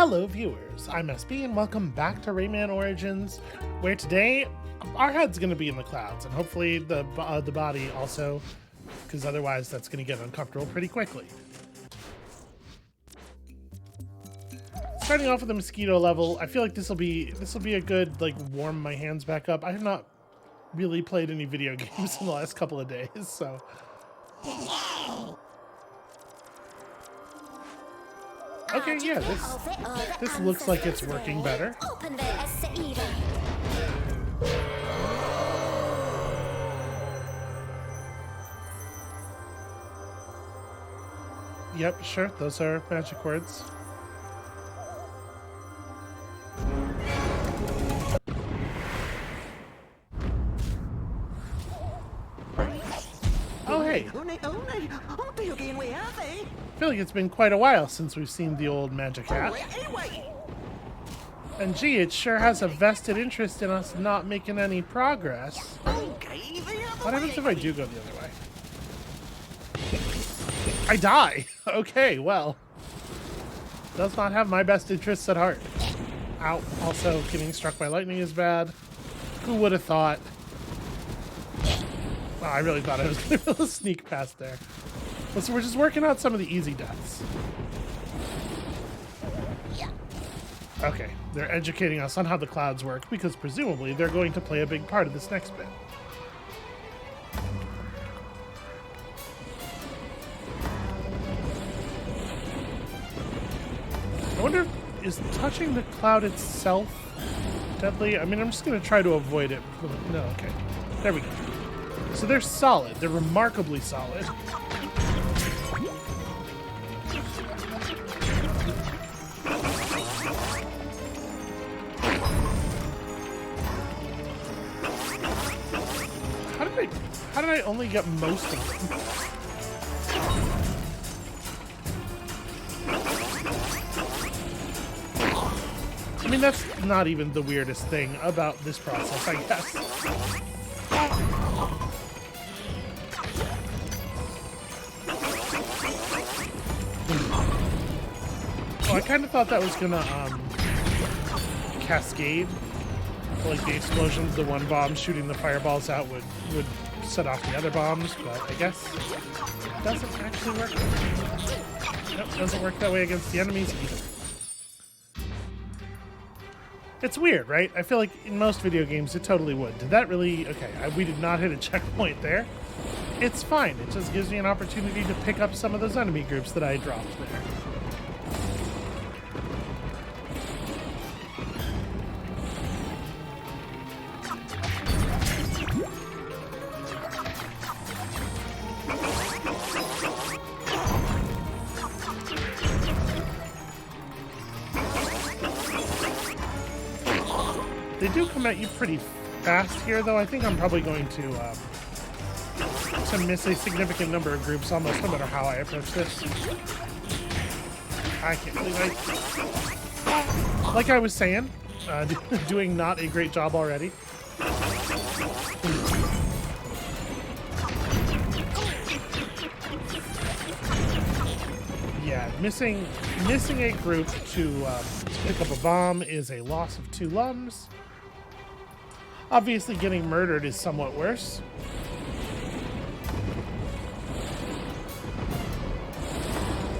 Hello viewers, I'm SB and welcome back to Rayman Origins, where today our head's going to be in the clouds and hopefully the body also, because otherwise that's going to get uncomfortable pretty quickly. Starting off with a mosquito level, I feel like this will be a good warm my hands back up. I have not really played any video games in the last couple of days, so okay, yeah, this looks like it's working better. Yep, sure, those are magic words. Oh, hey. I feel like it's been quite a while since we've seen the old magic hat. And gee, it sure has a vested interest in us not making any progress. What happens if I do go the other way? I die! Okay, well. Does not have my best interests at heart. Ow. Also, getting struck by lightning is bad. Who would have thought? Wow, I really thought I was going to be able to sneak past there. So we're just working out some of the easy deaths. Okay, they're educating us on how the clouds work, because presumably they're going to play a big part of this next bit. I wonder, is touching the cloud itself deadly? I mean, I'm just going to try to avoid it. No, okay. There we go. So they're solid. They're remarkably solid. How did I only get most of them? I mean, that's not even the weirdest thing about this process, I guess. Oh, I kind of thought that was gonna cascade. Like the explosions, the one bomb shooting the fireballs out would set off the other bombs, but I guess it doesn't actually work that way. Nope, doesn't work that way against the enemies either. It's weird, right? I feel like in most video games it totally would. Did that really... Okay, we did not hit a checkpoint there. It's fine. It just gives me an opportunity to pick up some of those enemy groups that I dropped there. They do come at you pretty fast here, though. I think I'm probably going to miss a significant number of groups almost no matter how I approach this. I can't believe like I was saying, doing not a great job already. Yeah, missing a group to pick up a bomb is a loss of 2 lums. Obviously, getting murdered is somewhat worse.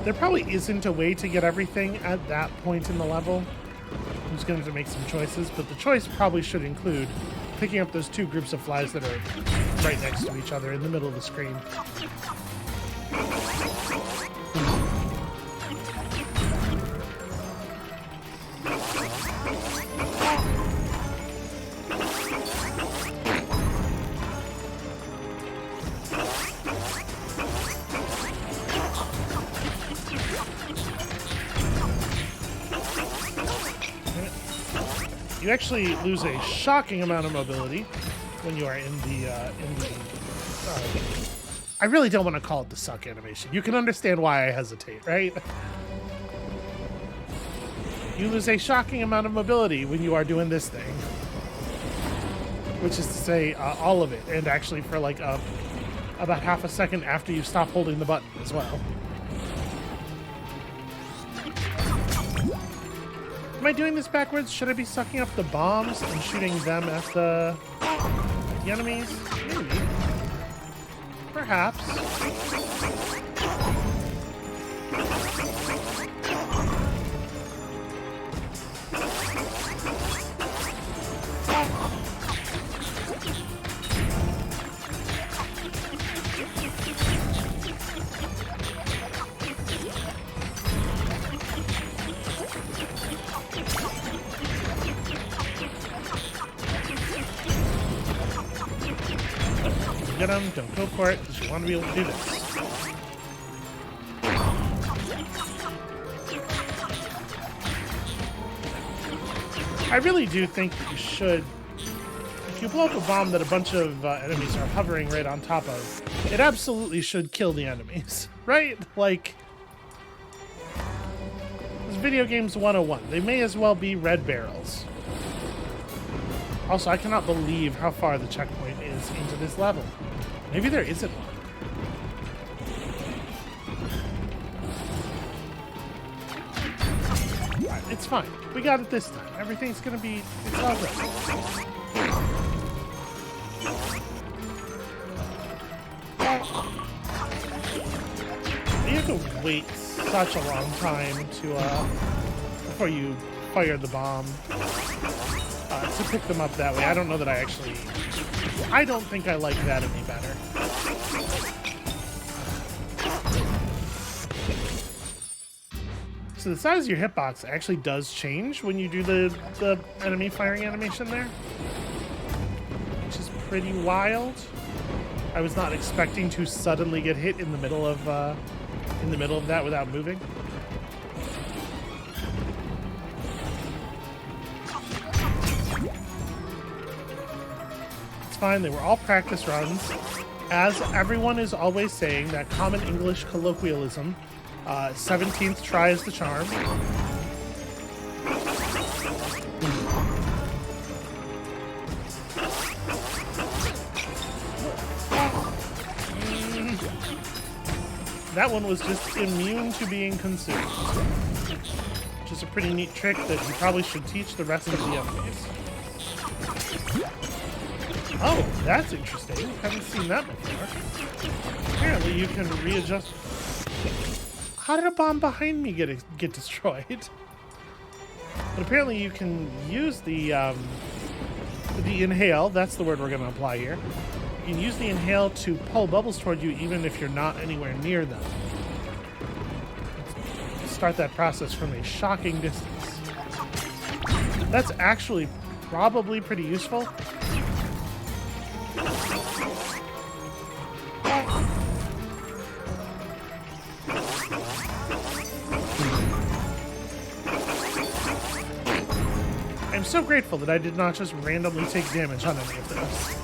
There probably isn't a way to get everything at that point in the level. I'm just going to have to make some choices, but the choice probably should include picking up those 2 groups of flies that are right next to each other in the middle of the screen. You actually lose a shocking amount of mobility when you are in the I really don't want to call it the suck animation. You can understand why I hesitate, right? You lose a shocking amount of mobility when you are doing this thing. Which is to say, all of it, and actually for like about half a second after you stop holding the button as well. Am I doing this backwards? Should I be sucking up the bombs and shooting them at the enemies? Maybe. Perhaps. Get them, don't go for it, because you want to be able to do this. I really do think that you should, if you blow up a bomb that a bunch of enemies are hovering right on top of, it absolutely should kill the enemies, right? Like, it's video games 101. They may as well be red barrels. Also, I cannot believe how far the checkpoint is into this level. Maybe there isn't one. Alright, it's fine. We got it this time. Everything's gonna be... It's all good. You have to wait such a long time to, before you fire the bomb. To pick them up that way. I don't know that I actually... I don't think I like that any better. So the size of your hitbox actually does change when you do the enemy firing animation there, which is pretty wild. I was not expecting to suddenly get hit in the middle of that without moving. Fine, they were all practice runs. As everyone is always saying, that common English colloquialism, 17th try is the charm. That one was just immune to being consumed. Which is a pretty neat trick that you probably should teach the rest of the enemies. Oh, that's interesting. Haven't seen that before. Apparently you can readjust... How did a bomb behind me get destroyed? But apparently you can use the inhale, that's the word we're going to apply here. You can use the inhale to pull bubbles toward you even if you're not anywhere near them. Start that process from a shocking distance. That's actually probably pretty useful. I'm so grateful that I did not just randomly take damage on any of those.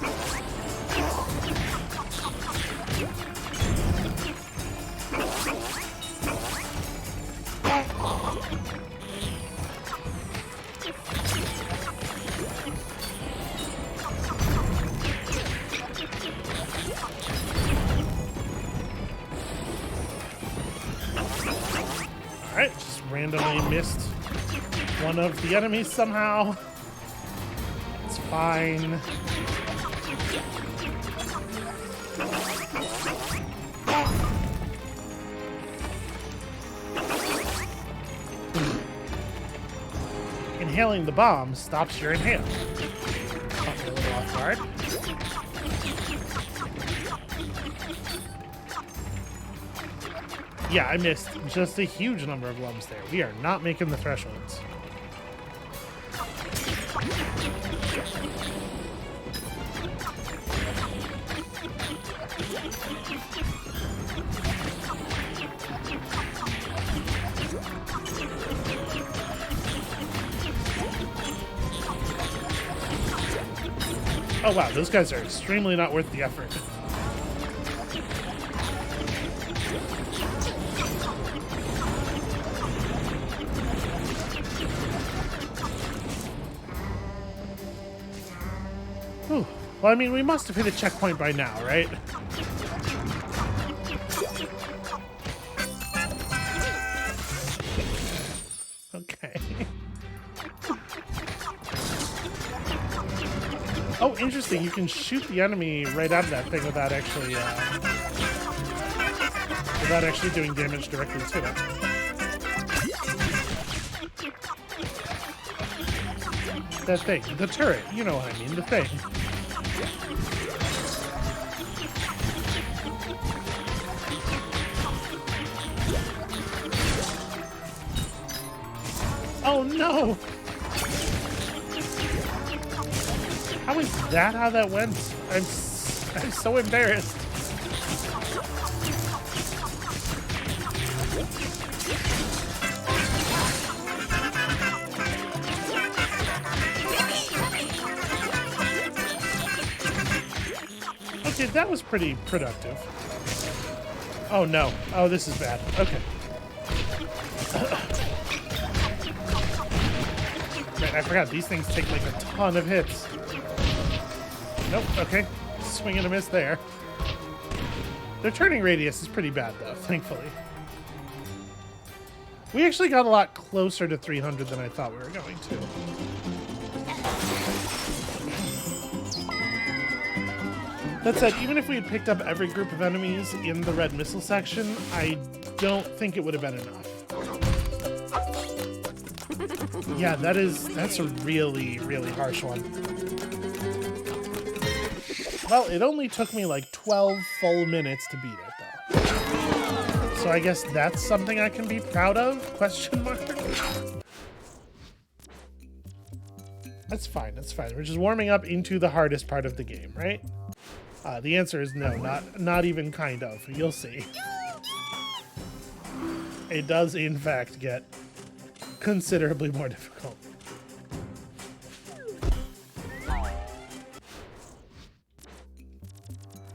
Alright, just randomly missed one of the enemies somehow. It's fine. Inhaling the bomb stops your inhale. Caught me a little off guard. Yeah, I missed just a huge number of lumps there. We are not making the thresholds. Oh wow, those guys are extremely not worth the effort. Whew. Well, I mean, we must have hit a checkpoint by now, right? Okay. Oh, interesting. You can shoot the enemy right out of that thing without actually doing damage directly to it. That thing, the turret. You know what I mean, the thing. Oh no! How is that how that went? I'm so embarrassed. Okay, that was pretty productive. Oh no. Oh, this is bad. Okay. Man, I forgot these things take like a ton of hits. Nope, okay. Swing and a miss there. Their turning radius is pretty bad, though, thankfully. We actually got a lot closer to 300 than I thought we were going to. That said, even if we had picked up every group of enemies in the red missile section, I don't think it would have been enough. Yeah, that's a really, really harsh one. Well, it only took me like 12 full minutes to beat it, though. So I guess that's something I can be proud of? Question mark? That's fine, that's fine. We're just warming up into the hardest part of the game, right? The answer is no, not even kind of. You'll see. It does, in fact, get considerably more difficult.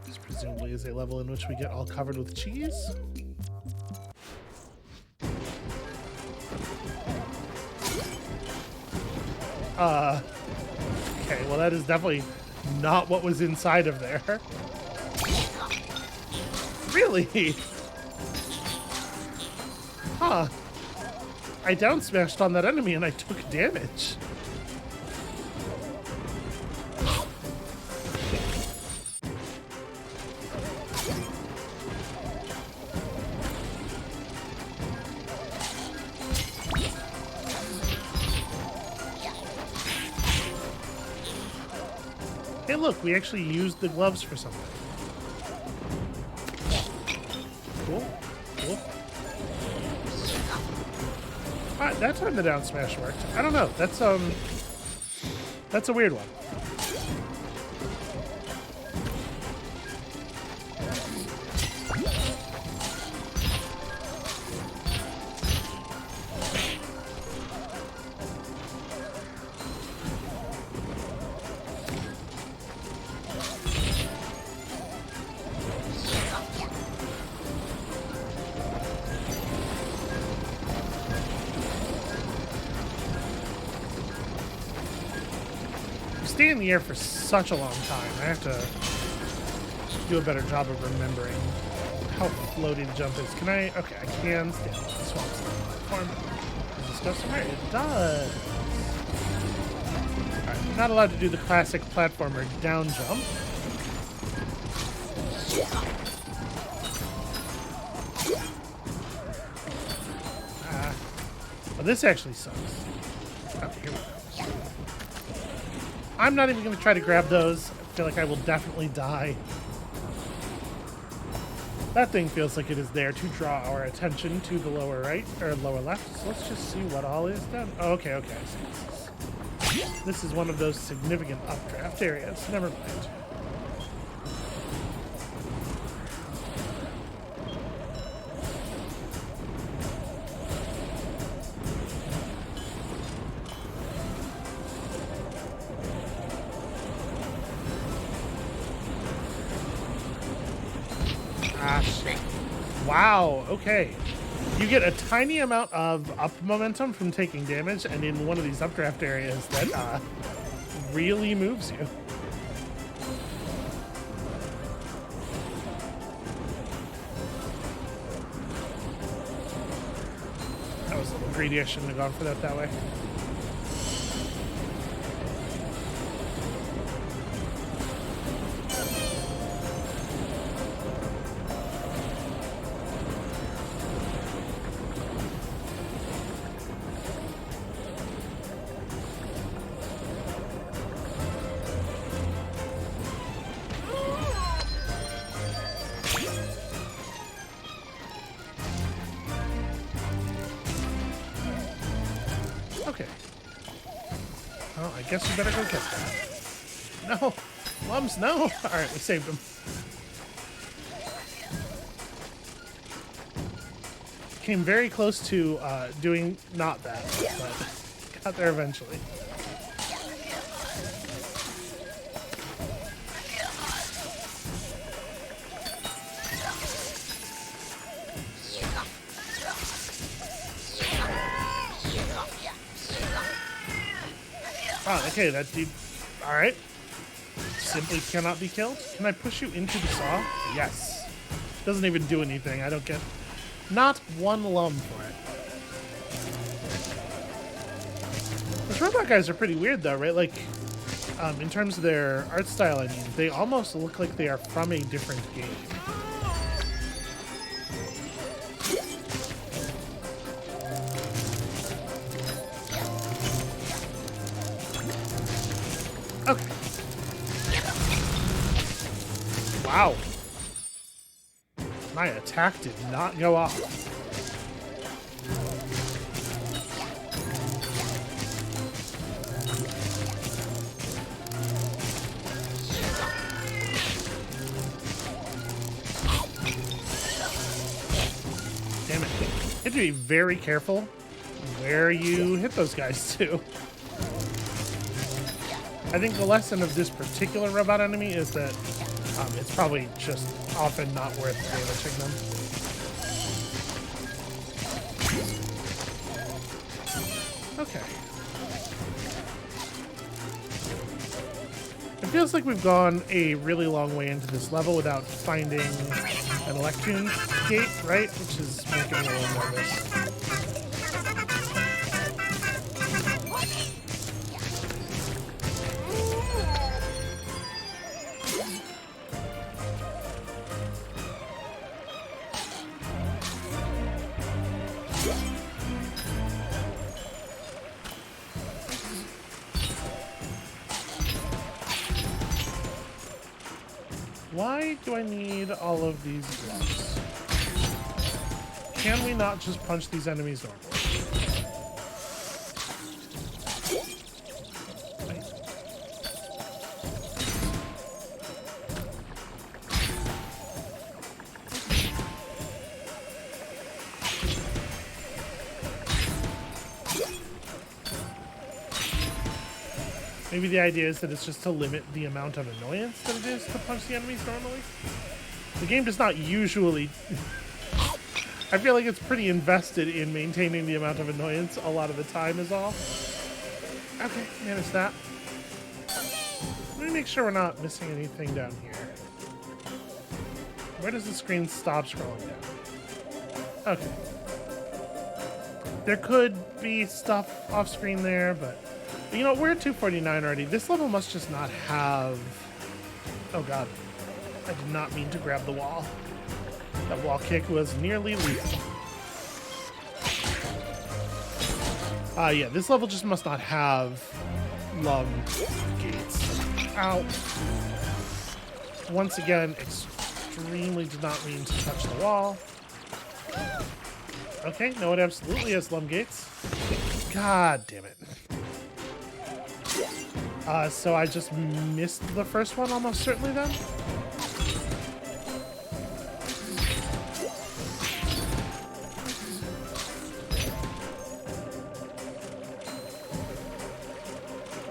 This presumably is a level in which we get all covered with cheese. Okay, well that is definitely not what was inside of there. Really? Huh. I down smashed on that enemy and I took damage. Hey look, we actually used the gloves for something. Cool, cool. Alright, that time the down smash worked. I don't know, that's a weird one. Stay in the air for such a long time. I have to do a better job of remembering how floaty the jump is. Can I? Okay, I can stand on the swamp platform. Does this go somewhere? It does. Alright, I'm not allowed to do the classic platformer down jump. Well, this actually sucks. Oh, here we go. I'm not even going to try to grab those. I feel like I will definitely die. That thing feels like it is there to draw our attention to the lower right, or lower left. So let's just see what all is done. Oh, okay, okay. I see. This is one of those significant updraft areas. Never mind. Wow, okay. You get a tiny amount of up momentum from taking damage, and in one of these updraft areas that really moves you. That was a little greedy. I shouldn't have gone for that way. Okay. Well, I guess we better go get that. No! Lums, no! Alright, we saved him. Came very close to doing not that, but got there eventually. Wow, okay, that dude... Alright. Simply cannot be killed. Can I push you into the saw? Yes. Doesn't even do anything. I don't get... Not one lum for it. Those robot guys are pretty weird though, right? Like, in terms of their art style, I mean, they almost look like they are from a different game. Okay. Wow. My attack did not go off. Damn it. You have to be very careful where you hit those guys too. I think the lesson of this particular robot enemy is that it's probably just often not worth damaging them. Okay. It feels like we've gone a really long way into this level without finding an Electron gate, right? Which is making me a little nervous. Why do I need all of these blocks? Can we not just punch these enemies normally? Maybe the idea is that it's just to limit the amount of annoyance that it is to punch the enemies normally. The game does not usually... I feel like it's pretty invested in maintaining the amount of annoyance a lot of the time is all. Okay, manage that. Let me make sure we're not missing anything down here. Where does the screen stop scrolling down? Okay. There could be stuff off screen there, but... You know, we're at 249 already. This level must just not have... Oh god. I did not mean to grab the wall. That wall kick was nearly lethal. Yeah, this level just must not have lum gates. Ow. Once again, extremely did not mean to touch the wall. Okay, no, it absolutely has lum gates. God damn it. So I just missed the first one almost certainly then?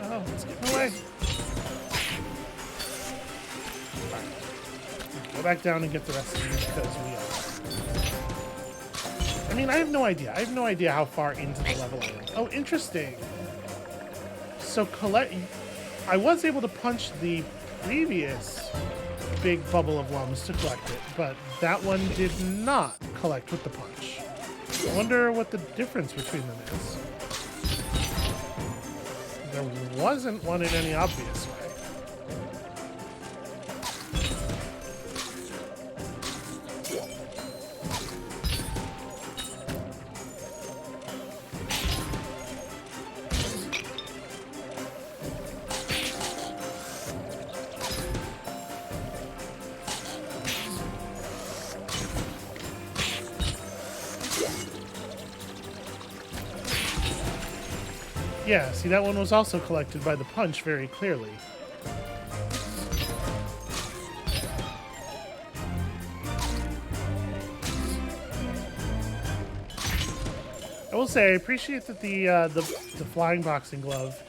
Oh, let's get away. Right. Go back down and get the rest of these because we are. I mean, I have no idea. I have no idea how far into the level I am. Oh, interesting. So I was able to punch the previous big bubble of lums to collect it, but that one did not collect with the punch. I wonder what the difference between them is. There wasn't one in any obvious way. Yeah, see, that one was also collected by the punch very clearly. I will say I appreciate that the flying boxing glove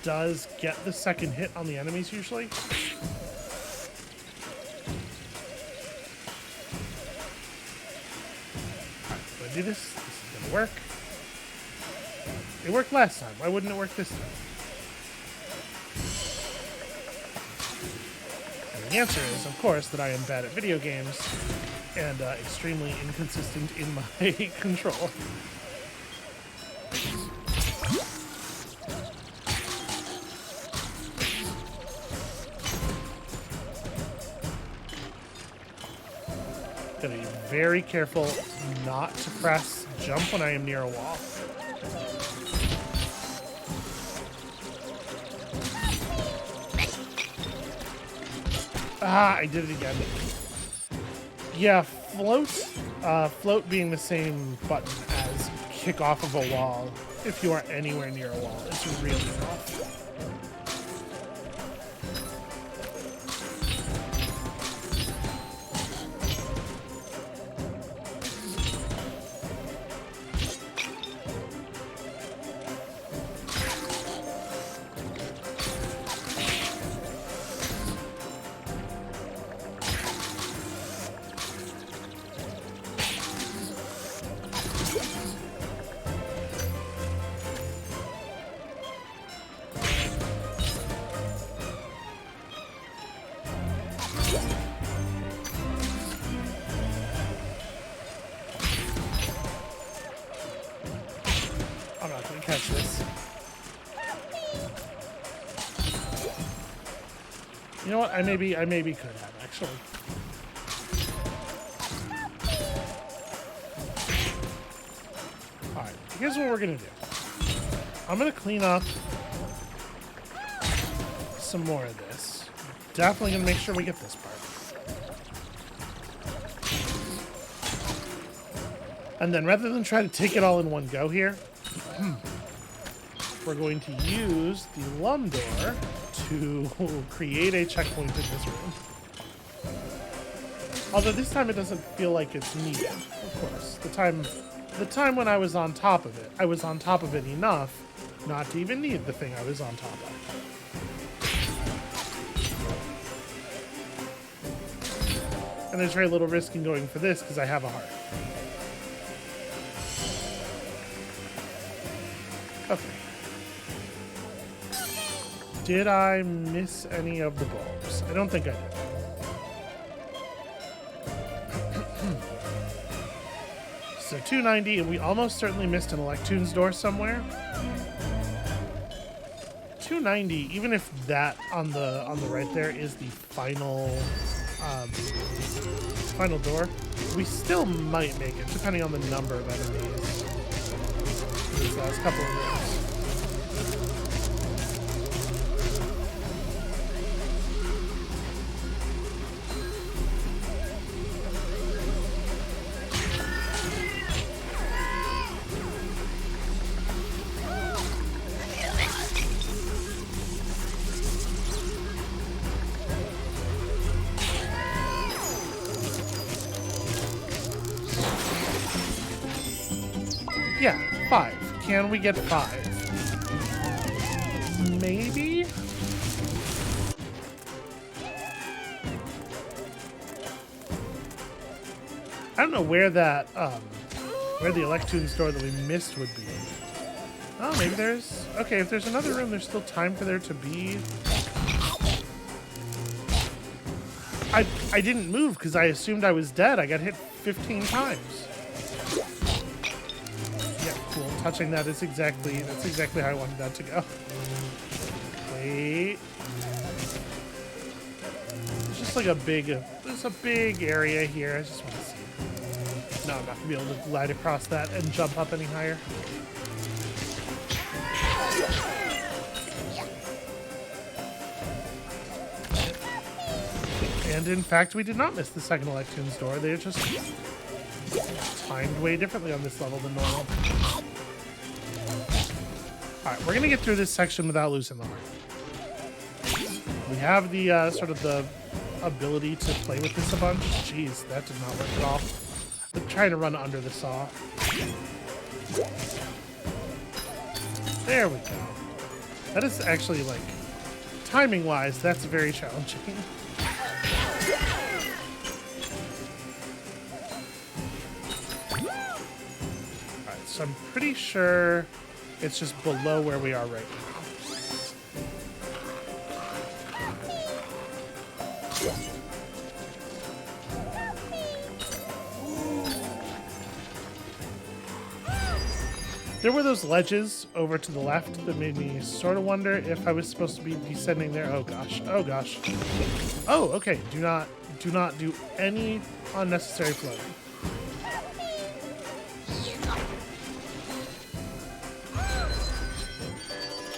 does get the second hit on the enemies usually. Alright, do I do this? This is gonna work. It worked last time. Why wouldn't it work this time? And the answer is, of course, that I am bad at video games and extremely inconsistent in my control. Gotta be very careful not to press jump when I am near a wall. Ah, I did it again. Yeah, float being the same button as kick off of a wall if you are anywhere near a wall. It's really rough. I'm not gonna catch this. You know what? I maybe could have actually. All right. Here's what we're gonna do. I'm gonna clean up some more of this. Definitely gonna make sure we get this part. And then rather than try to take it all in one go here, we're going to use the lum door to create a checkpoint in this room. Although this time it doesn't feel like it's needed, of course. The time when I was on top of it, I was on top of it enough not to even need the thing I was on top of. And there's very little risk in going for this because I have a heart. Okay. Did I miss any of the bulbs? I don't think I did. So 290, and we almost certainly missed an Electoon's door somewhere. 290, even if that on the right there is the final final door, we still might make it, depending on the number of enemies. These last couple of rooms. Yeah, 5. Can we get 5? Maybe? I don't know where that, where the Electoon's door that we missed would be. Oh, maybe there's... Okay, if there's another room, there's still time for there to be... I didn't move because I assumed I was dead. I got hit 15 times. Cool. Touching that is exactly how I wanted that to go. Wait. It's just like there's a big area here. I just want to see. No, I'm not gonna be able to glide across that and jump up any higher. And in fact, we did not miss the second Electoon's door. They're just timed way differently on this level than normal. Alright, we're gonna get through this section without losing the heart. We have the sort of the ability to play with this a bunch. Jeez, that did not work at all. I'm trying to run under the saw. There we go. That is actually, like, timing-wise, that's very challenging. Alright, so I'm pretty sure it's just below where we are right now. There were those ledges over to the left that made me sort of wonder if I was supposed to be descending there. Oh gosh. Oh gosh. Oh, okay. Do not do any unnecessary floating.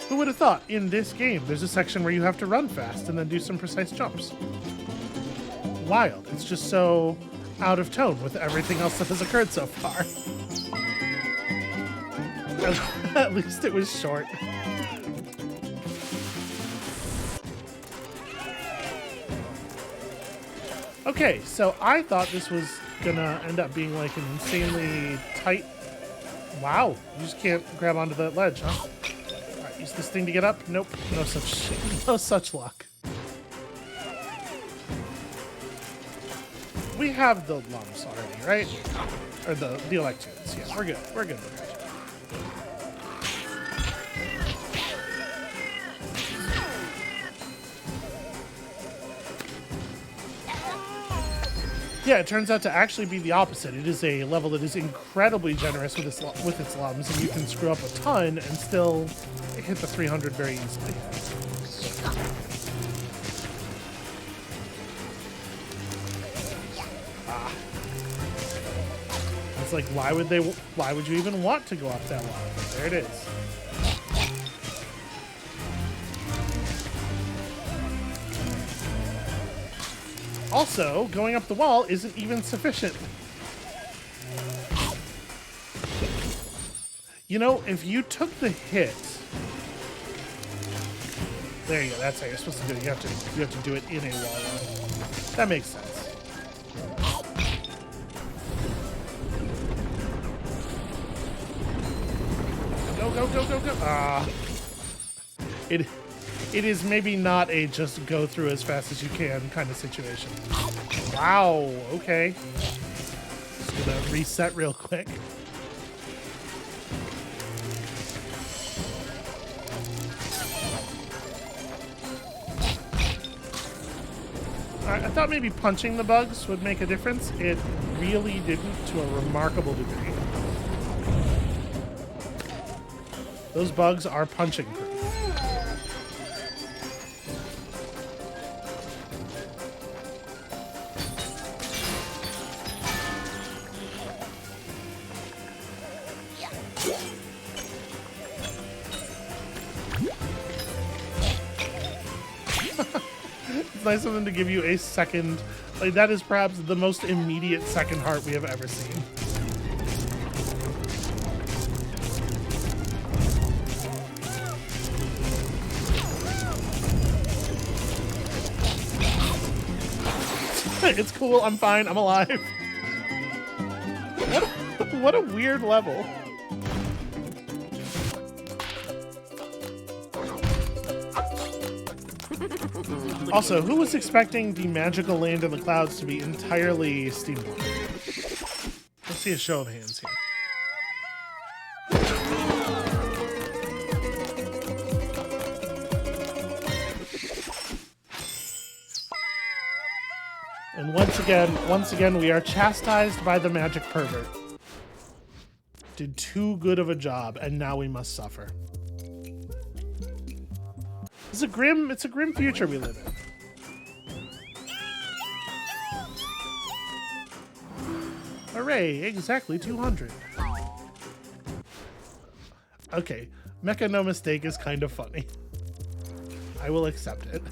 Who would have thought in this game there's a section where you have to run fast and then do some precise jumps? Wild. It's just so out of tone with everything else that has occurred so far. At least it was short. Okay, so I thought this was gonna end up being like an insanely tight... Wow, you just can't grab onto that ledge, huh? Alright, use this thing to get up? Nope, no such luck. We have the lumps already, right? Or the electrodes, yeah, we're good with that. Yeah, it turns out to actually be the opposite. It is a level that is incredibly generous with its lums, and you can screw up a ton and still hit the 300 very easily. Ah. It's like, why would you even want to go up that wall? There it is. Also, going up the wall isn't even sufficient. You know, if you took the hit... There you go, that's how you're supposed to do it. You have to do it in a wall run. That makes sense. Go. Ah. It is maybe not a just go through as fast as you can kind of situation. Wow, okay. Just gonna reset real quick. Alright, I thought maybe punching the bugs would make a difference. It really didn't, to a remarkable degree. Those bugs are punching proof. It's nice of them to give you a second. Like, that is perhaps the most immediate second heart we have ever seen. It's cool, I'm fine, I'm alive. What a weird level. Also, who was expecting the magical land in the clouds to be entirely steampunk? Let's see a show of hands here. And once again, we are chastised by the magic pervert. Did too good of a job, and now we must suffer. It's a grim future we live in. Hooray, exactly 200. Okay, Mecha No Mistake is kind of funny. I will accept it.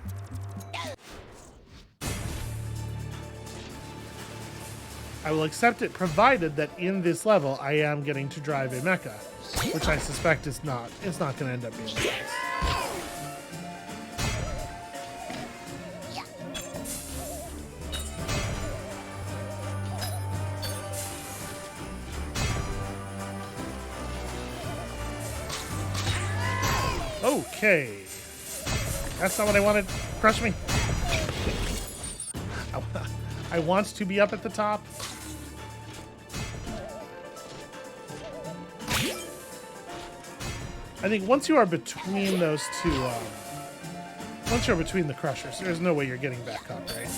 I will accept it provided that in this level I am getting to drive a mecha. which I suspect is not going to end up being the case. Okay. That's not what I wanted. Crush me. I want to be up at the top. I think once you are between those two, once you're between the crushers, there's no way you're getting back up, right?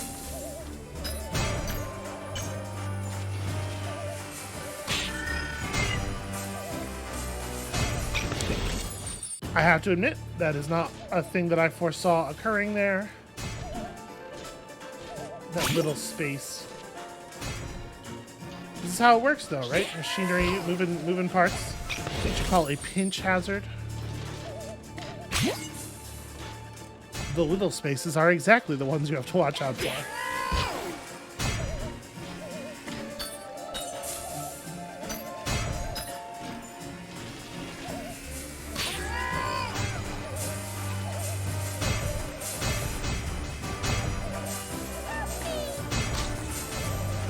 I have to admit, that is not a thing that I foresaw occurring there. That little space. This is how it works, though, right? Machinery, moving parts. What you call a pinch hazard. The little spaces are exactly the ones you have to watch out for.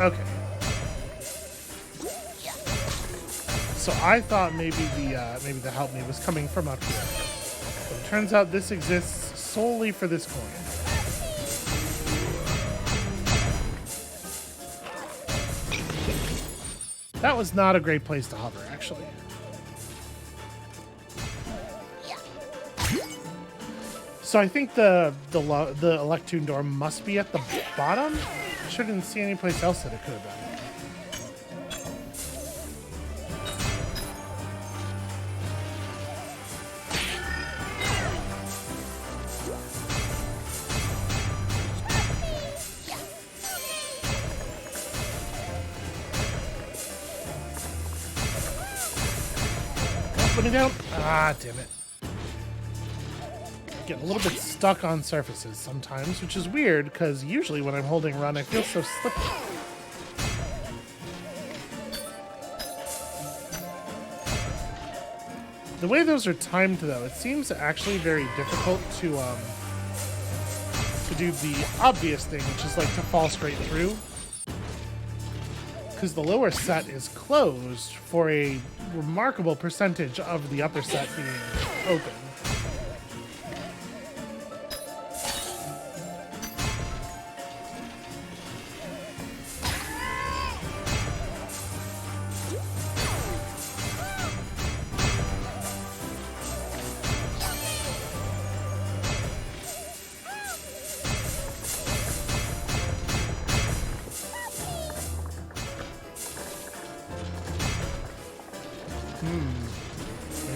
Okay. So I thought maybe the help me was coming from up here. But it turns out this exists solely for this coin. That was not a great place to hover, actually. So I think the Electoon door must be at the bottom. I sure didn't see any place else that it could have been. Put me down. Ah, damn it. Get a little bit stuck on surfaces sometimes, which is weird because usually when I'm holding run, I feel so slippery. The way those are timed, though, it seems actually very difficult to do the obvious thing, which is like to fall straight through. Because the lower set is closed for a remarkable percentage of the upper set being open.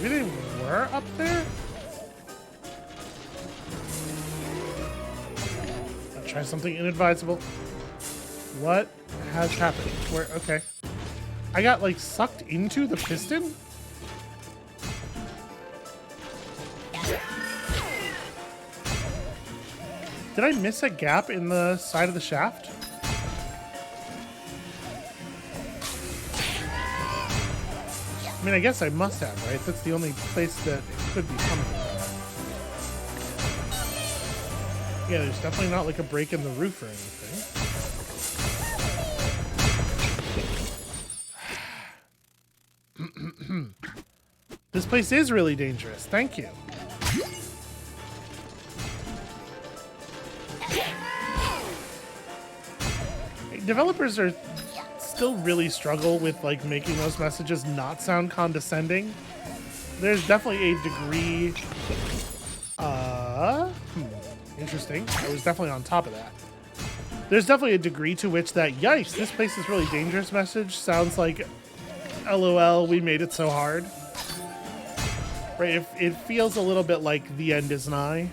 Maybe they were up there? I'll try something inadvisable. What has happened? Where? Okay. I got, like, sucked into the piston? Did I miss a gap in the side of the shaft? I mean, I guess I must have, right? That's the only place that it could be coming from. Yeah, there's definitely not like a break in the roof or anything. This place is really dangerous. Thank you. Developers are still really struggle with like making those messages not sound condescending. There's definitely a degree interesting. I was definitely on top of that. There's definitely a degree to which that yikes, this place is really dangerous message sounds like LOL, we made it so hard. Right? It feels a little bit like the end is nigh.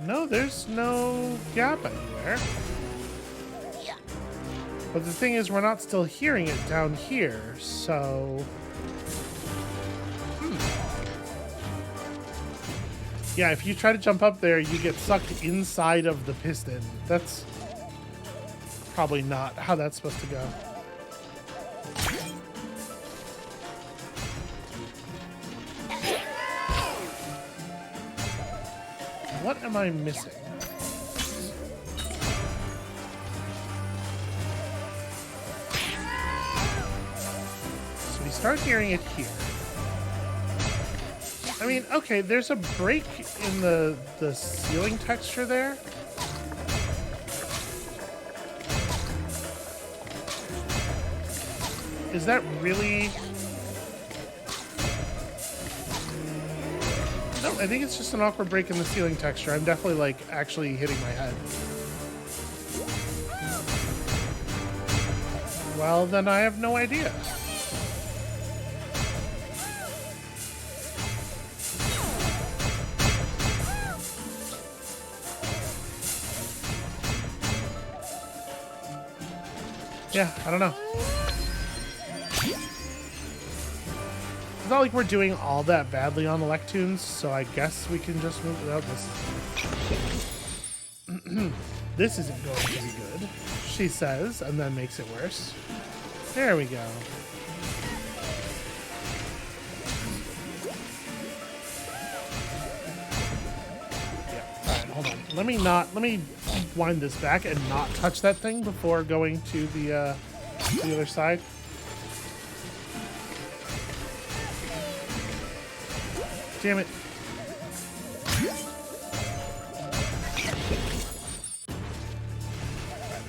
No, there's no gap anywhere. But the thing is, we're not still hearing it down here, so... Yeah, if you try to jump up there, you get sucked inside of the piston. That's probably not how that's supposed to go. What am I missing? So we start hearing it here. I mean, okay, there's a break in the ceiling texture there. Is that really... No, I think it's just an awkward break in the ceiling texture. I'm definitely, like, actually hitting my head. Well, then I have no idea. Yeah, I don't know. It's not like we're doing all that badly on Electoons, so I guess we can just move without this. This isn't going to be good, she says, and then makes it worse. There we go. Yeah, alright, hold on. Let me wind this back and not touch that thing before going to the other side. Damn it.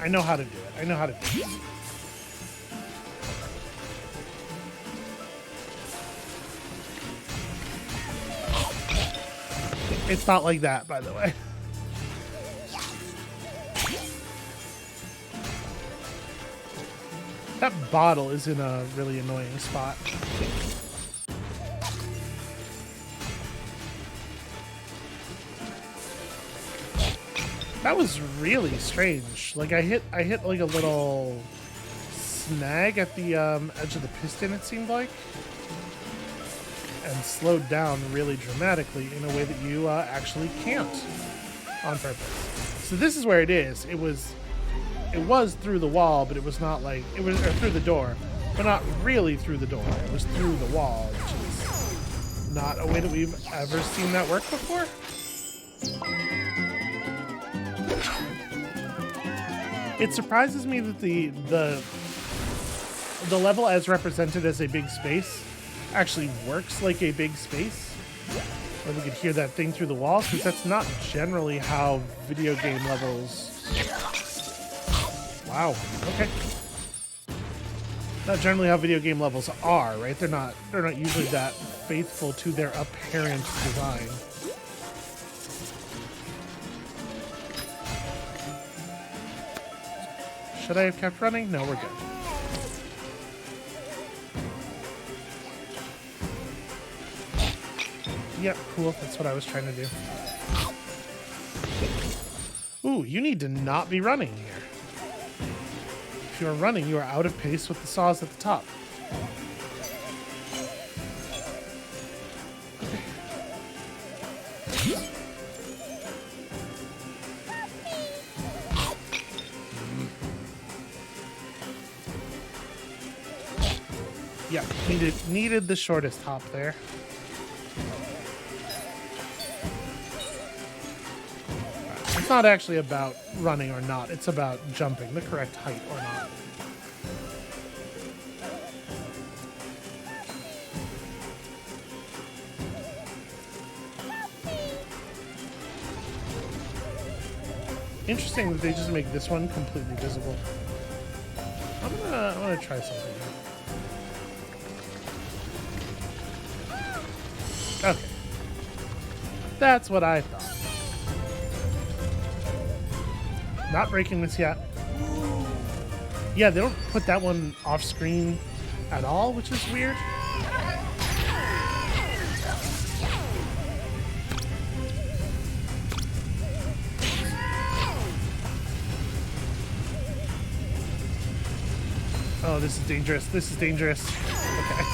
I know how to do it. I know how to do it. It's not like that, by the way. That bottle is in a really annoying spot. That was really strange. Like I hit like a little snag at the edge of the piston, it seemed like, and slowed down really dramatically in a way that you actually can't on purpose. So this is where it is. It was through the wall, but it was not like it was or through the door, but not really through the door. It was through the wall, which is not a way that we've ever seen that work before. It surprises me that the level as represented as a big space actually works like a big space. Or we could hear that thing through the wall, because that's not generally how video game levels... Wow, okay. Not generally how video game levels are, right? They're not usually that faithful to their apparent design. Should I have kept running? No, we're good. Yep, cool. That's what I was trying to do. Ooh, you need to not be running here. If you are running, you are out of pace with the saws at the top. Yeah, needed the shortest hop there. It's not actually about running or not. It's about jumping the correct height or not. Interesting that they just make this one completely visible. I'm gonna try something here. Okay. That's what I thought. Not breaking this yet. Yeah, they don't put that one off screen at all, which is weird. Oh, this is dangerous. This is dangerous. Okay.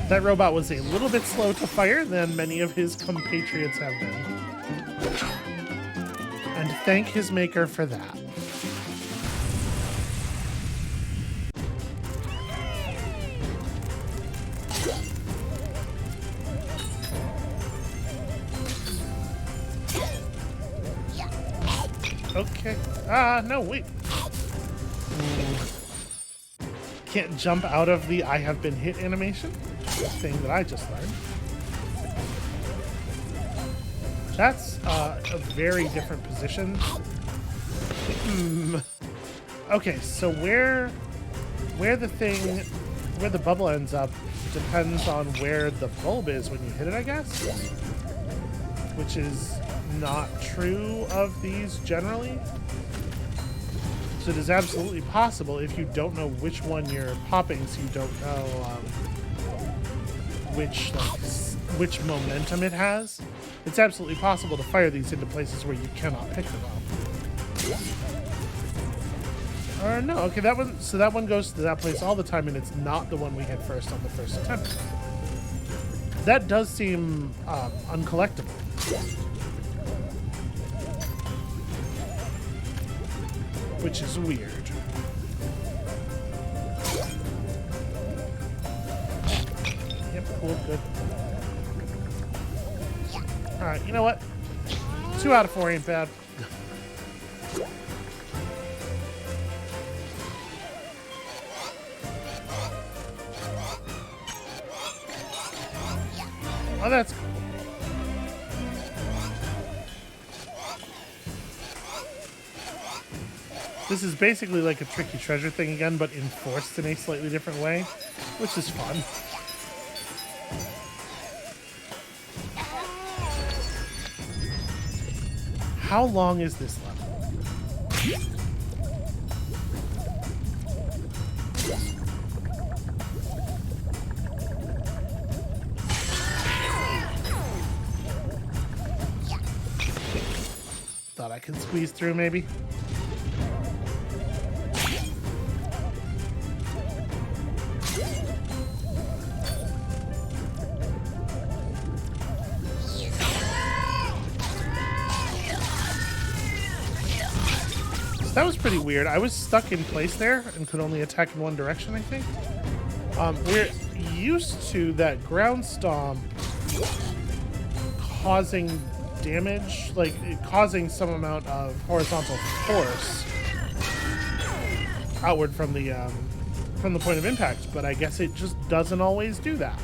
That robot was a little bit slow to fire than many of his compatriots have been. And thank his maker for that. Okay. No, wait. Can't jump out of the I have been hit animation thing that I just learned. That's a very different position. Okay, so where the bubble ends up depends on where the bulb is when you hit it, I guess. Which is not true of these generally. So it is absolutely possible if you don't know which one you're popping, so you don't know which momentum it has. It's absolutely possible to fire these into places where you cannot pick them up. Or no, okay, that one goes to that place all the time, and it's not the one we hit first on the first attempt. That does seem uncollectible. Which is weird. Yep, cool, good. Alright, you know what? 2 out of 4 ain't bad. Oh, that's cool. This is basically like a tricky treasure thing again, but enforced in a slightly different way, which is fun. How long is this level? Thought I could squeeze through, maybe. That was pretty weird. I was stuck in place there and could only attack in one direction, I think. We're used to that ground stomp causing damage, like causing some amount of horizontal force outward from the point of impact, but I guess it just doesn't always do that.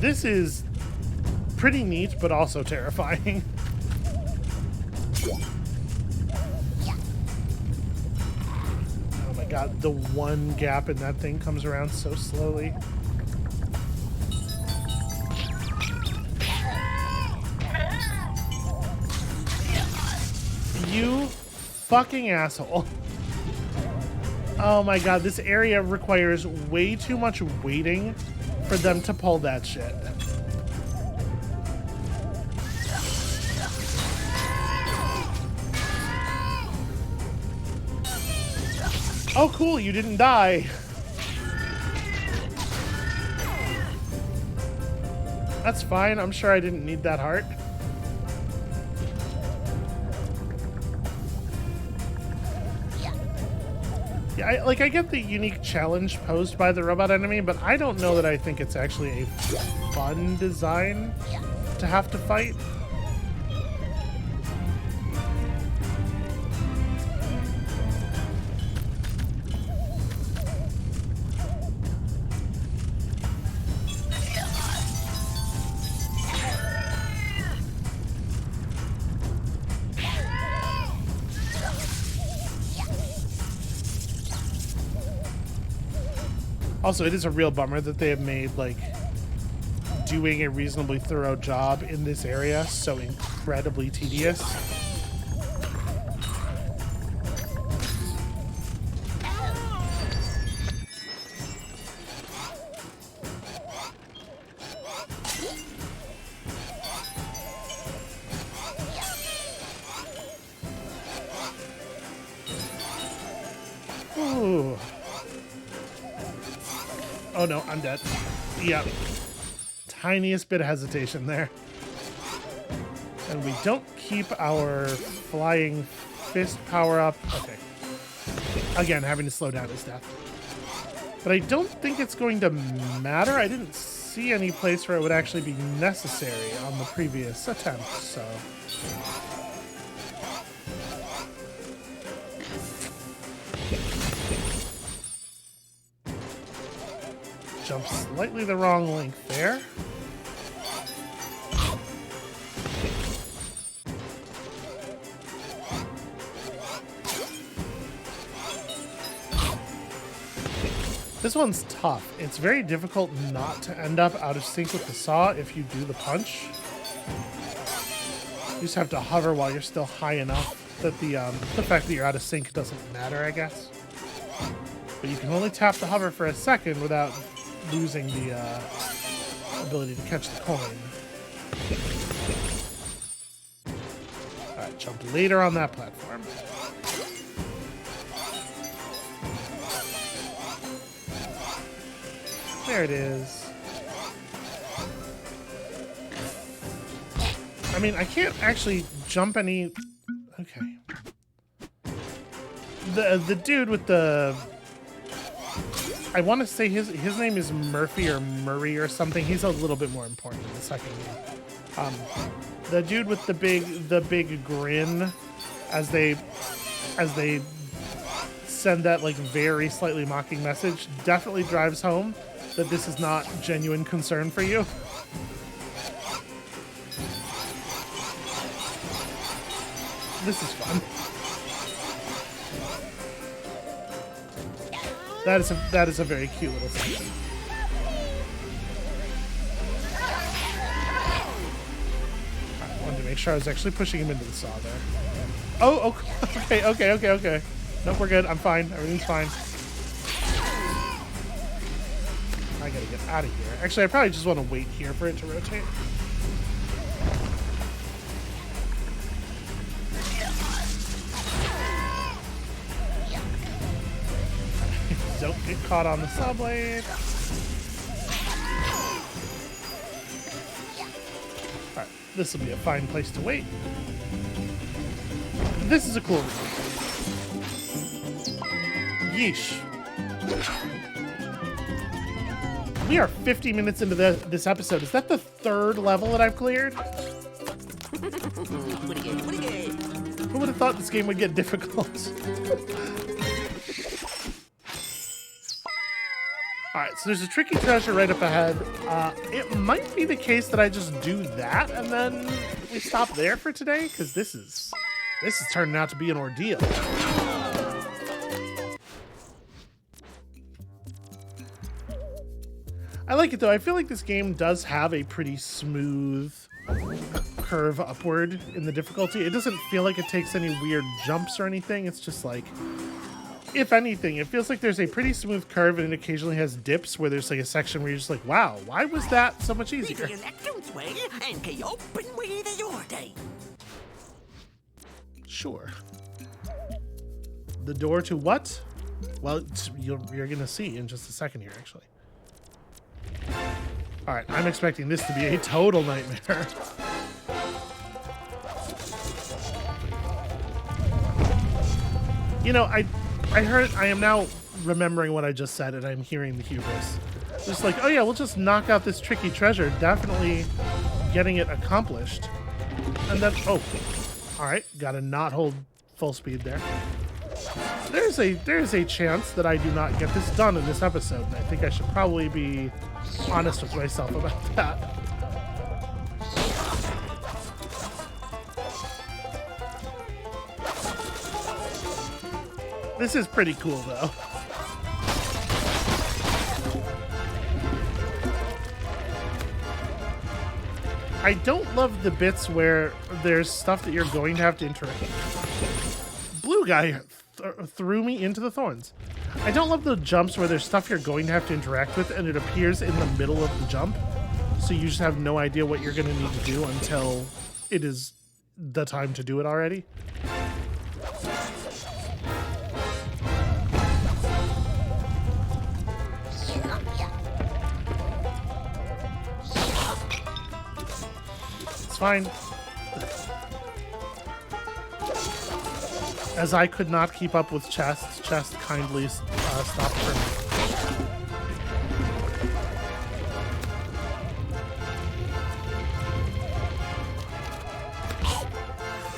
This is pretty neat, but also terrifying. Oh my god, the one gap in that thing comes around so slowly. You fucking asshole. Oh my god, this area requires way too much waiting for them to pull that shit. Oh cool, you didn't die. That's fine, I'm sure I didn't need that heart. Yeah, I get the unique challenge posed by the robot enemy, but I don't know that I think it's actually a fun design to have to fight. Also, it is a real bummer that they have made, like, doing a reasonably thorough job in this area so incredibly tedious. Ooh. Oh no, I'm dead. Yep. Tiniest bit of hesitation there. And we don't keep our flying fist power up. Okay. Again, having to slow down his death. But I don't think it's going to matter. I didn't see any place where it would actually be necessary on the previous attempt, so... Jump slightly the wrong length there. This one's tough. It's very difficult not to end up out of sync with the saw if you do the punch. You just have to hover while you're still high enough that the fact that you're out of sync doesn't matter, I guess. But you can only tap the hover for a second without losing the ability to catch the coin. Alright, jump later on that platform. There it is. I mean, I can't actually jump any... Okay. The dude with the... I want to say his name is Murphy or Murray or something. He's a little bit more important in the second game. The dude with the big grin as they send that like very slightly mocking message definitely drives home that this is not genuine concern for you. This is fun. That is a very cute little section. I wanted to make sure I was actually pushing him into the saw there. Oh, okay. Nope, we're good. I'm fine. Everything's fine. I gotta get out of here. Actually, I probably just want to wait here for it to rotate. Don't get caught on the saw blade. Alright, this will be a fine place to wait. This is a cool room. Yeesh. We are 50 minutes into this episode. Is that the third level that I've cleared? Who would have thought this game would get difficult? Alright, so there's a tricky treasure right up ahead. It might be the case that I just do that and then we stop there for today, because this is turning out to be an ordeal. I like it though. I feel like this game does have a pretty smooth curve upward in the difficulty. It doesn't feel like it takes any weird jumps or anything. It's just like, if anything, it feels like there's a pretty smooth curve and it occasionally has dips where there's like a section where you're just like, wow, why was that so much easier? Sure. The door to what? Well, you're going to see in just a second here, actually. Alright, I'm expecting this to be a total nightmare. You know, I am now remembering what I just said, and I'm hearing the hubris. Just like, oh yeah, we'll just knock out this tricky treasure, definitely getting it accomplished. And then, oh, alright, gotta not hold full speed there. There's a chance that I do not get this done in this episode, and I think I should probably be honest with myself about that. This is pretty cool, though. I don't love the bits where there's stuff that you're going to have to interact. Blue guy threw me into the thorns. I don't love the jumps where there's stuff you're going to have to interact with and it appears in the middle of the jump. So you just have no idea what you're going to need to do until it is the time to do it already. It's fine. As I could not keep up with Chest, Chest kindly stopped for me.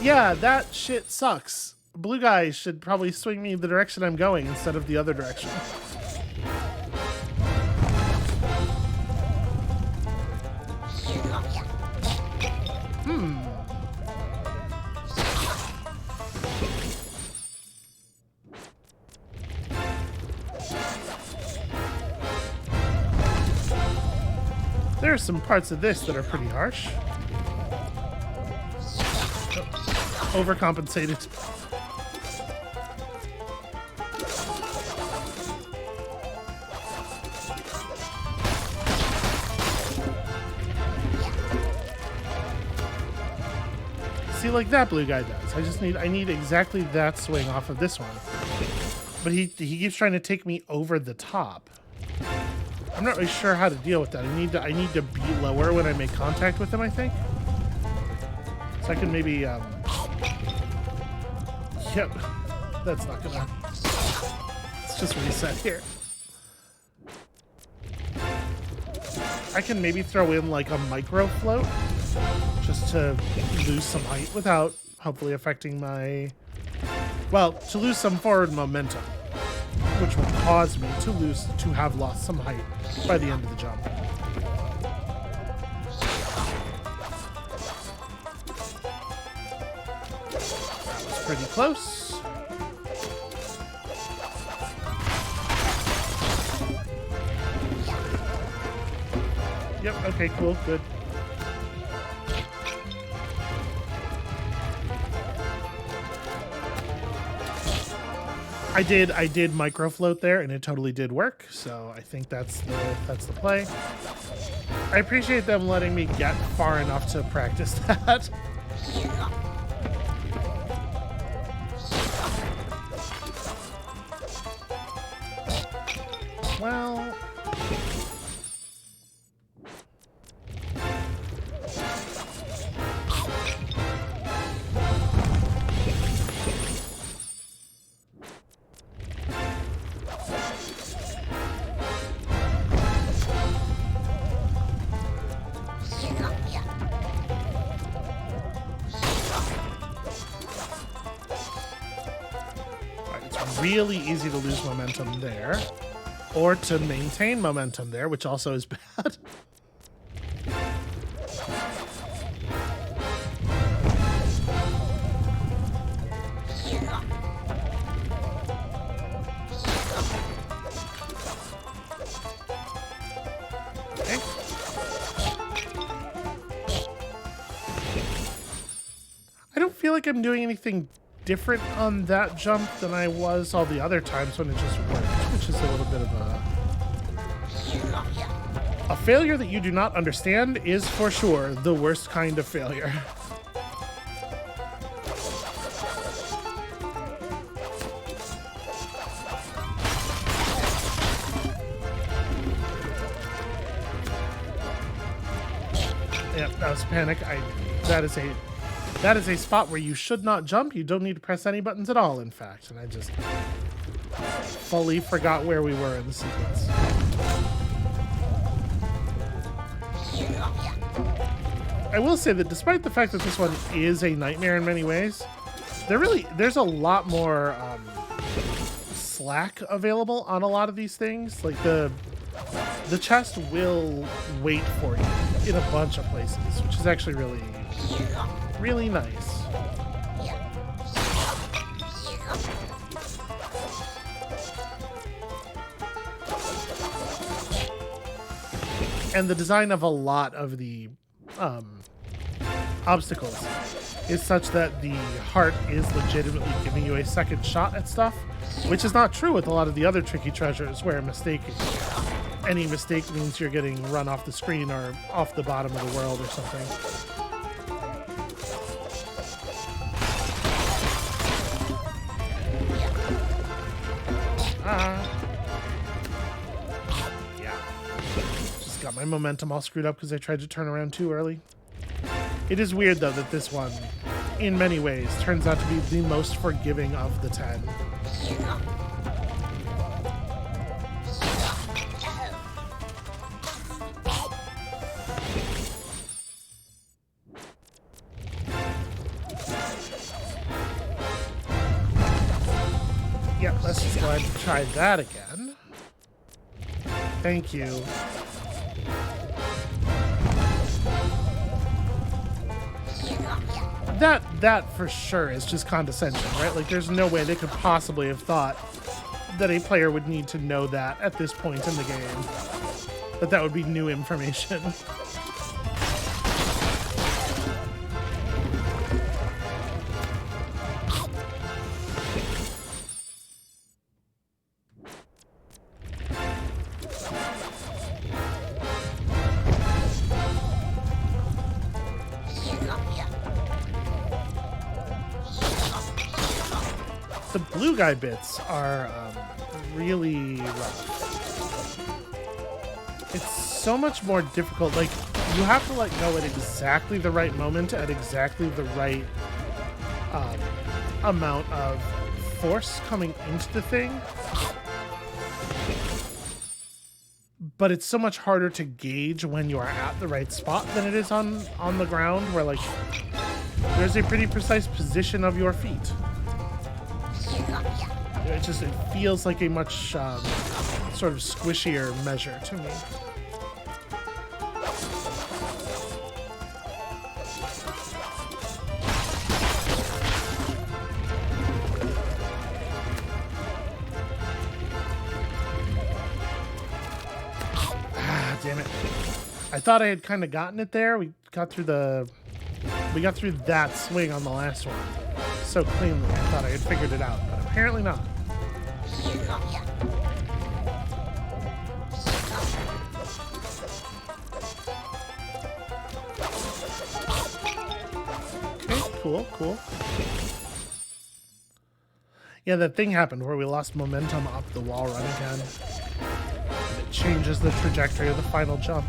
Yeah, that shit sucks. Blue guy should probably swing me the direction I'm going instead of the other direction. There are some parts of this that are pretty harsh. Overcompensated. See, like that blue guy does. I need exactly that swing off of this one. But he keeps trying to take me over the top. I'm not really sure how to deal with that. I need to be lower when I make contact with him, I think. So I can maybe yep. That's not gonna. Let's just reset here. I can maybe throw in like a micro float just to lose some height without hopefully affecting my, well, to lose some forward momentum, which will cause me to have lost some height by the end of the jump. That was pretty close. Yep, okay, cool, good. I did micro float there and it totally did work, so I think that's the play. I appreciate them letting me get far enough to practice that. Well, really easy to lose momentum there, or to maintain momentum there, which also is bad. Okay. I don't feel like I'm doing anything different on that jump than I was all the other times when it just worked, which is a little bit of a failure that you do not understand is for sure the worst kind of failure. Yep, that was panic. That is a spot where you should not jump. You don't need to press any buttons at all, in fact. And I just fully forgot where we were in the sequence. I will say that despite the fact that this one is a nightmare in many ways, there's a lot more slack available on a lot of these things. Like the chest will wait for you in a bunch of places, which is actually really nice. And the design of a lot of the obstacles is such that the heart is legitimately giving you a second shot at stuff, which is not true with a lot of the other tricky treasures where any mistake means you're getting run off the screen or off the bottom of the world or something. Yeah. Just got my momentum all screwed up because I tried to turn around too early. It is weird, though, that this one, in many ways, turns out to be the most forgiving of the 10. Yep, let's just go ahead and try that again. Thank you. That for sure is just condescension, right? Like, there's no way they could possibly have thought that a player would need to know that at this point in the game. That would be new information. The blue guy bits are really rough. It's so much more difficult. Like, you have to let go at exactly the right moment, at exactly the right amount of force coming into the thing. But it's so much harder to gauge when you are at the right spot than it is on the ground, where, like, there's a pretty precise position of your feet. It feels like a much sort of squishier measure to me. Ah, damn it. I thought I had kind of gotten it there. We got through that swing on the last one so cleanly. I thought I had figured it out, but apparently not. Okay, cool. Yeah, that thing happened where we lost momentum up the wall run again. It changes the trajectory of the final jump.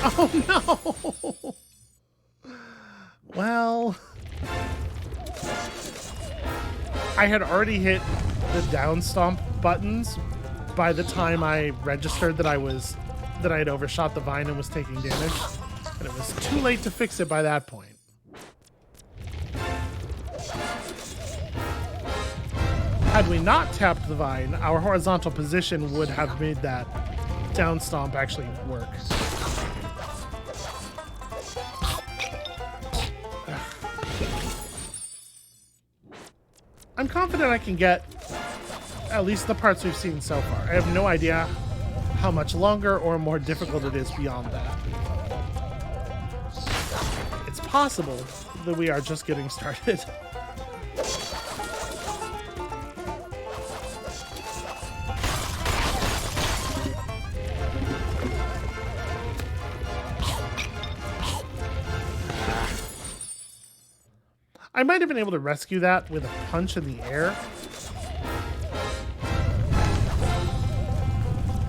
Oh no! Well, I had already hit the down stomp buttons by the time I registered that I had overshot the vine and was taking damage, and it was too late to fix it by that point. Had we not tapped the vine, our horizontal position would have made that down stomp actually work. I'm confident I can get at least the parts we've seen so far. I have no idea how much longer or more difficult it is beyond that. It's possible that we are just getting started. I might have been able to rescue that with a punch in the air.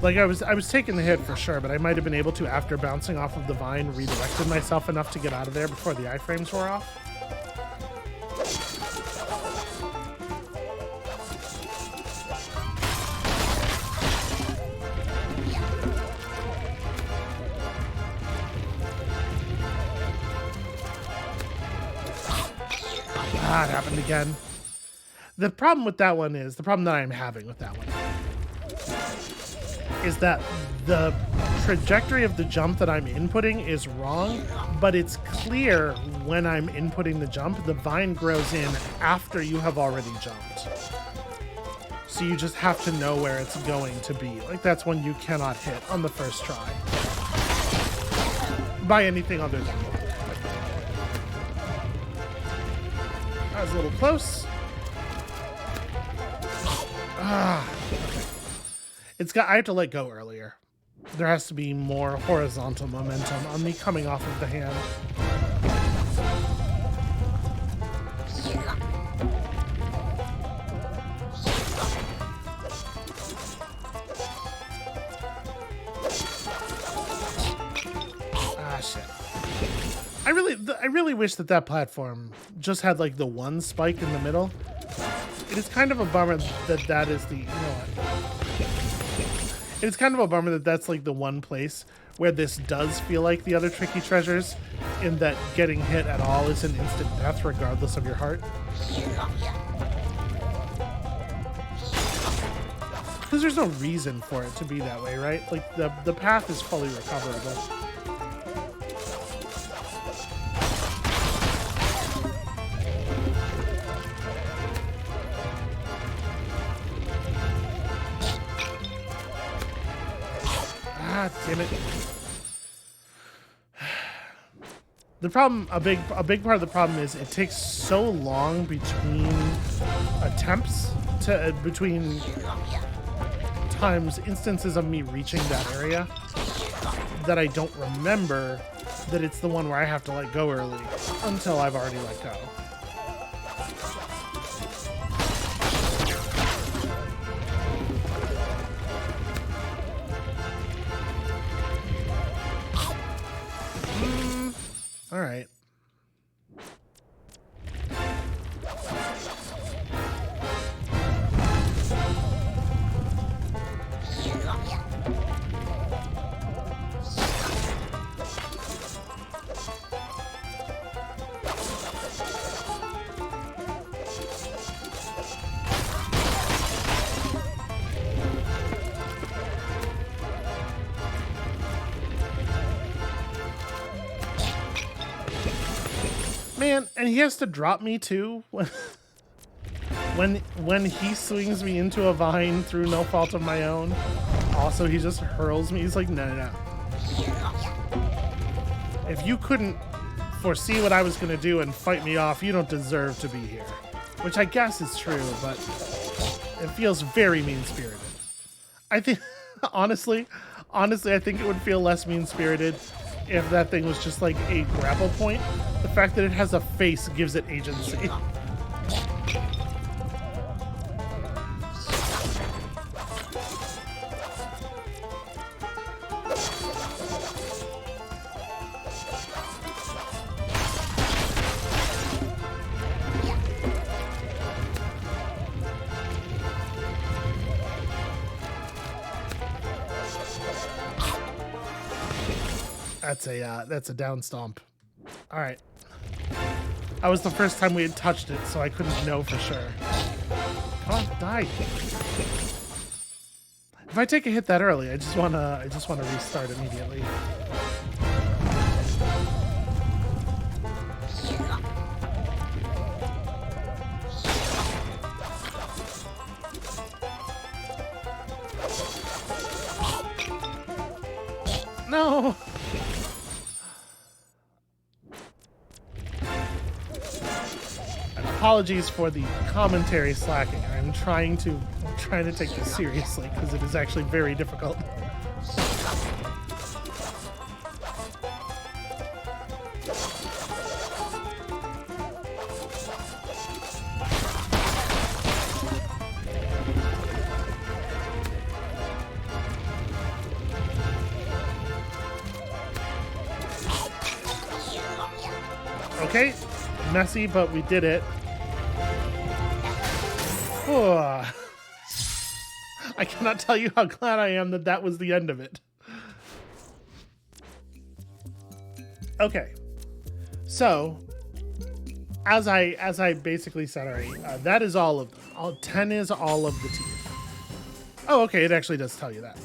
Like, I was taking the hit for sure, but I might have been able to, after bouncing off of the vine, redirected myself enough to get out of there before the iframes wore off. Ah, it happened again. The problem with that one is, the problem that I'm having with that one is that the trajectory of the jump that I'm inputting is wrong, but it's clear when I'm inputting the jump. The vine grows in after you have already jumped. So you just have to know where it's going to be. Like, that's one you cannot hit on the first try by anything other than luck. That was a little close. Ah. I have to let go earlier. There has to be more horizontal momentum on me coming off of the hand. Ah, shit. I really wish that platform just had like the one spike in the middle. It is kind of a bummer that is the, you know what? It's kind of a bummer that that's like the one place where this does feel like the other tricky treasures, in that getting hit at all is an instant death regardless of your heart. Because there's no reason for it to be that way, right? Like, the path is fully recoverable. Ah, damn it. The problem, a big part of the problem is it takes so long between attempts between instances of me reaching that area, that I don't remember that it's the one where I have to let go early until I've already let go. All right. Man, and he has to drop me too when he swings me into a vine through no fault of my own. Also, he just hurls me. He's like, no. If you couldn't foresee what I was going to do and fight me off, you don't deserve to be here. Which I guess is true, but it feels very mean-spirited. I think, honestly, I think it would feel less mean-spirited if that thing was just like a grapple point. The fact that it has a face gives it agency. That's a down stomp. All right. That was the first time we had touched it, so I couldn't know for sure. Come on, die. If I take a hit that early, I just wanna restart immediately. No. Apologies for the commentary slacking. I'm trying to take this seriously because it is actually very difficult. Okay, messy, but we did it. I cannot tell you how glad I am that that was the end of it. Okay, so as I basically said already, that is all of them. 10 is all of the teeth. Oh, okay, it actually does tell you that.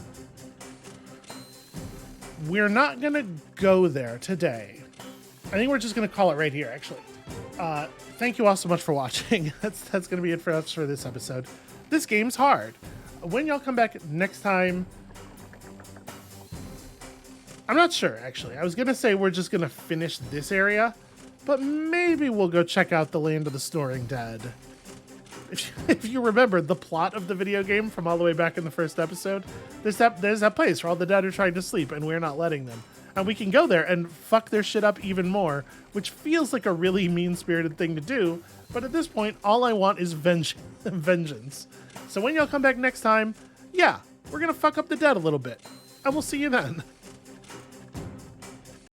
We're not gonna go there today. I think we're just gonna call it right here, actually. Thank you all so much for watching. That's gonna be it for us for this episode. This game's hard. When y'all come back next time, I'm not sure, actually. I was gonna say we're just gonna finish this area, but maybe we'll go check out the Land of the Snoring Dead. If you remember the plot of the video game from all the way back in the first episode, there's that place where all the dead are trying to sleep and we're not letting them. And we can go there and fuck their shit up even more, which feels like a really mean-spirited thing to do, but at this point, all I want is vengeance. So when y'all come back next time, yeah, we're gonna fuck up the dead a little bit. And we'll see you then.